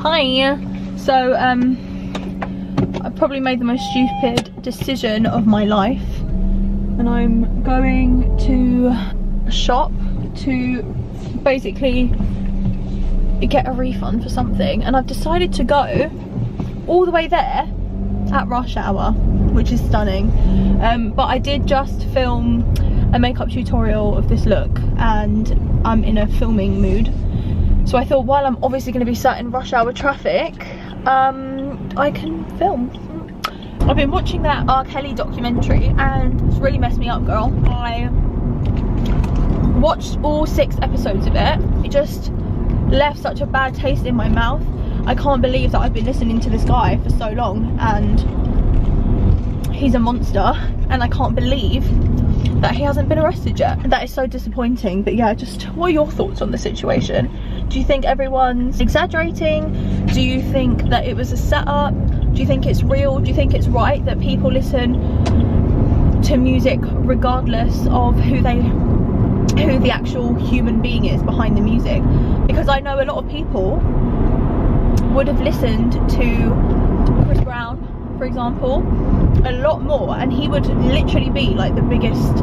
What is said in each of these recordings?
Hi. So I probably made the most stupid decision of my life, and I'm going to a shop to basically get a refund for something, and I've decided to go all the way there at rush hour, which is stunning. But I did just film a makeup tutorial of this look and I'm in a filming mood, so I thought while I'm obviously going to be sat in rush hour traffic, I can film. I've been watching that R. Kelly documentary and it's really messed me up, girl. I watched all 6 episodes of it. It just left such a bad taste in my mouth. I can't believe that I've been listening to this guy for so long and he's a monster, and I can't believe that he hasn't been arrested yet. That is so disappointing. But yeah, just what are your thoughts on the situation? Do you think everyone's exaggerating? Do you think that it was a setup? Do you think it's real? Do you think it's right that people listen to music regardless of who the actual human being is behind the music? Because I know a lot of people would have listened to Chris Brown, for example, a lot more, and he would literally be like the biggest,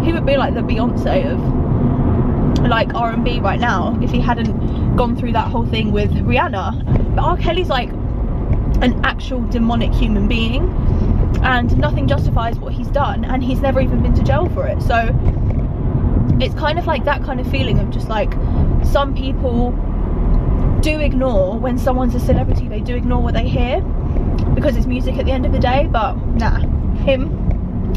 he would be like the Beyonce of like R&B right now if he hadn't gone through that whole thing with Rihanna. But R. Kelly's like an actual demonic human being, and nothing justifies what he's done, and he's never even been to jail for it. So it's kind of like that kind of feeling of just like, some people do ignore when someone's a celebrity, they do ignore what they hear because it's music at the end of the day. But nah,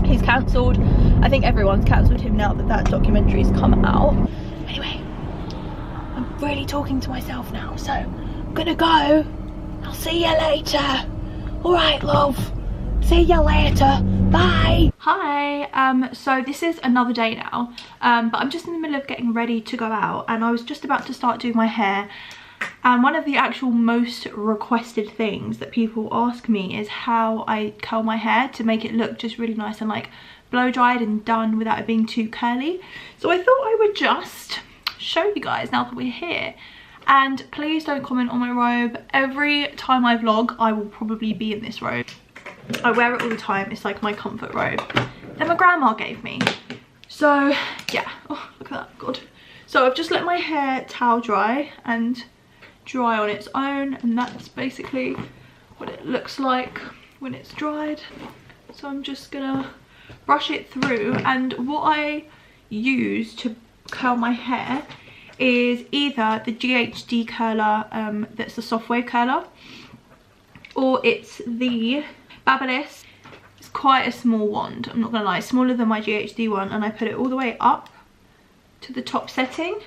he's cancelled. I think everyone's cancelled him now that that documentary's come out. Anyway, I'm really talking to myself now, so I'm gonna go. I'll see you later. Alright, love, see you later, bye. Hi, so this is another day now, but I'm just in the middle of getting ready to go out, and I was just about to start doing my hair. And one of the actual most requested things that people ask me is how I curl my hair to make it look just really nice and like blow dried and done without it being too curly. So I thought I would just show you guys now that we're here. And please don't comment on my robe. Every time I vlog, I will probably be in this robe. I wear it all the time. It's like my comfort robe that my grandma gave me. So yeah, oh look at that, God. So I've just let my hair towel dry and dry on its own, and that's basically what it looks like when it's dried. So I'm just gonna brush it through, and what I use to curl my hair is either the GHD curler, that's the soft wave curler, or it's the Babyliss. It's quite a small wand, I'm not gonna lie, it's smaller than my GHD one, and I put it all the way up to the top setting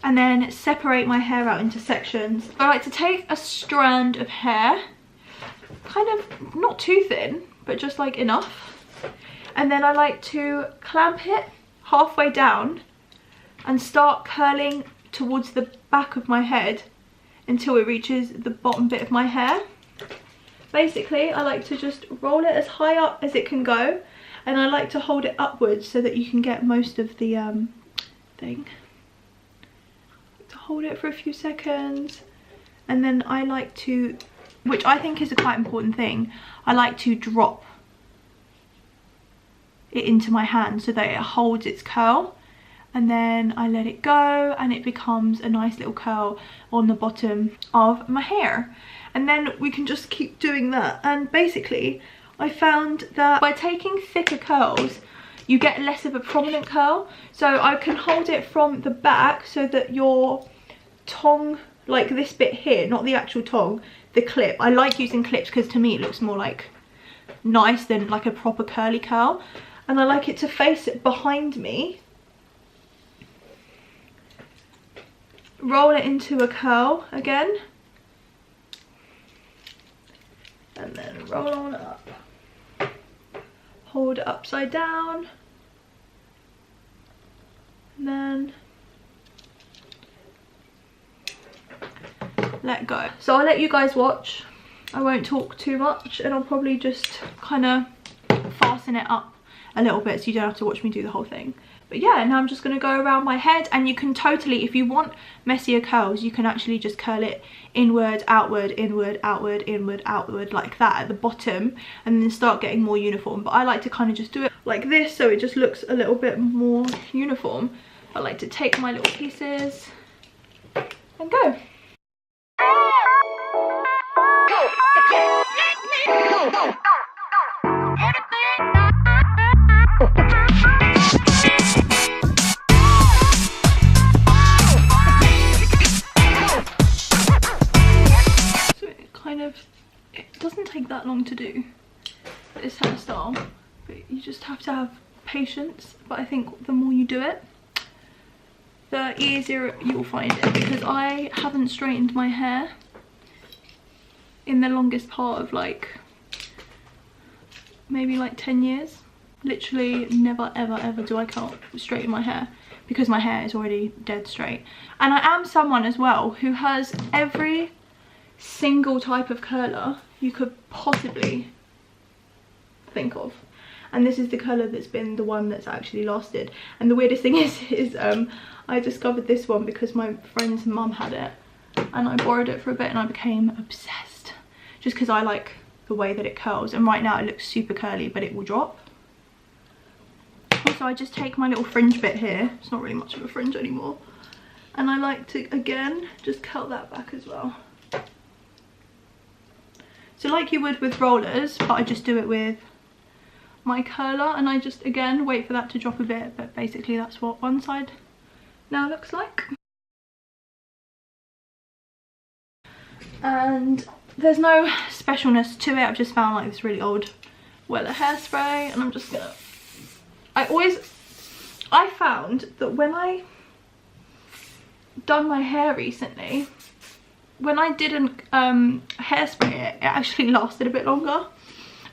and then separate my hair out into sections. I like to take a strand of hair, kind of not too thin, but just like enough, and then I like to clamp it halfway down and start curling towards the back of my head until it reaches the bottom bit of my hair. Basically, I like to just roll it as high up as it can go, and I like to hold it upwards so that you can get most of the thing. To hold it for a few seconds, and then I like to, which I think is a quite important thing, I like to drop it into my hand so that it holds its curl, and then I let it go and it becomes a nice little curl on the bottom of my hair. And then we can just keep doing that. And basically I found that by taking thicker curls you get less of a prominent curl. So I can hold it from the back so that your tongue, like this bit here, not the actual tongue, the clip. I like using clips because to me it looks more like nice than like a proper curly curl. And I like it to face it behind me. Roll it into a curl again. And then roll on up. Hold it upside down. And then let go. So I'll let you guys watch. I won't talk too much, and I'll probably just kind of fasten it up a little bit so you don't have to watch me do the whole thing. But yeah, now I'm just going to go around my head, and you can totally, if you want messier curls, you can actually just curl it inward, outward, inward, outward, inward, outward, like that at the bottom, and then start getting more uniform. But I like to kind of just do it like this, so it just looks a little bit more uniform. I like to take my little pieces and go. It doesn't take that long to do this hairstyle, but you just have to have patience. But I think the more you do it, the easier you'll find it, because I haven't straightened my hair in the longest part of like maybe like 10 years. Literally never ever do I can't straighten my hair, because my hair is already dead straight. And I am someone as well who has every single type of curler you could possibly think of, and this is the curler that's been the one that's actually lasted. And the weirdest thing is I discovered this one because my friend's mum had it, and I borrowed it for a bit and I became obsessed, just because I like the way that it curls. And right now it looks super curly, but it will drop. So I just take my little fringe bit here, it's not really much of a fringe anymore, and I like to again just curl that back as well. So like you would with rollers, but I just do it with my curler, and I just again wait for that to drop a bit. But basically that's what one side now looks like. And there's no specialness to it. I've just found like this really old Wella hairspray, and I'm just gonna, I found that when I done my hair recently, when I didn't hairspray it, it actually lasted a bit longer.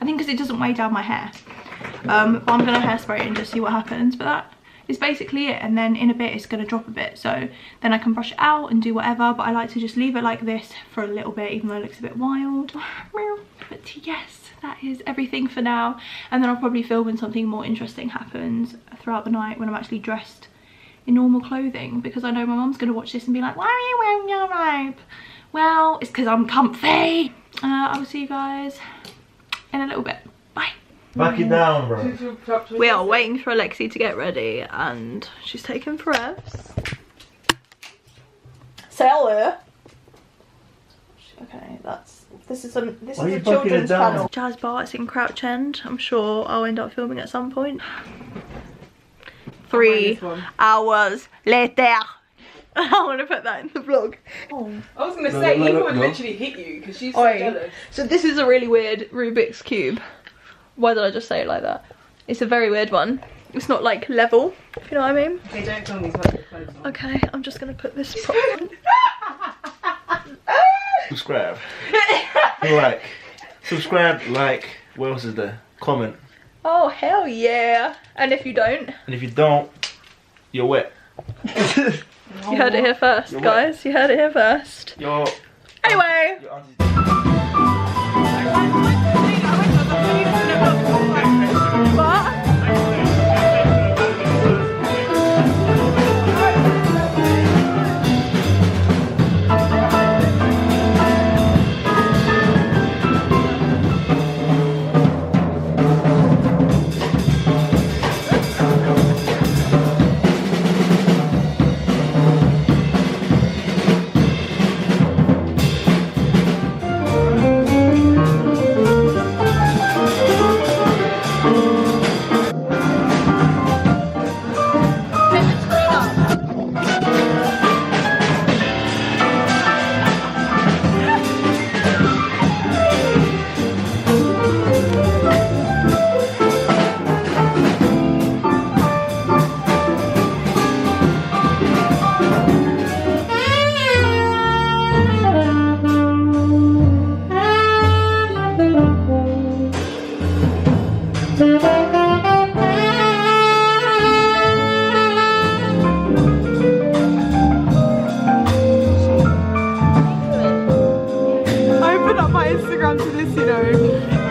I think because it doesn't weigh down my hair. But I'm going to hairspray it and just see what happens. But that is basically it. And then in a bit it's going to drop a bit. So then I can brush it out and do whatever. But I like to just leave it like this for a little bit, even though it looks a bit wild. But yes, that is everything for now. And then I'll probably film when something more interesting happens throughout the night, when I'm actually dressed in normal clothing, because I know my mum's going to watch this and be like, why are you wearing your robe? Well, it's because I'm comfy. I will see you guys in a little bit. Bye. Back it down, bro. We are waiting for Alexi to get ready, and she's taking forever. Say hello. Okay, this is a children's channel. Jazz bar, it's in Crouch End. I'm sure I'll end up filming at some point. 3 hours later. I want to put that in the vlog. Oh. I was going to say, Eva would literally hit you because she's so jealous. So this is a really weird Rubik's Cube. Why did I just say it like that? It's a very weird one. It's not like level, if you know what I mean. Okay, don't tell me what your clothes on. Okay, I'm just going to put this prop on. Subscribe. Like. Subscribe, like. What else is there? Comment. Oh, hell yeah. And if you don't? And if you don't, you're wet. You heard it here first, guys. You heard it here first. Anyway. Instagram to this, you know.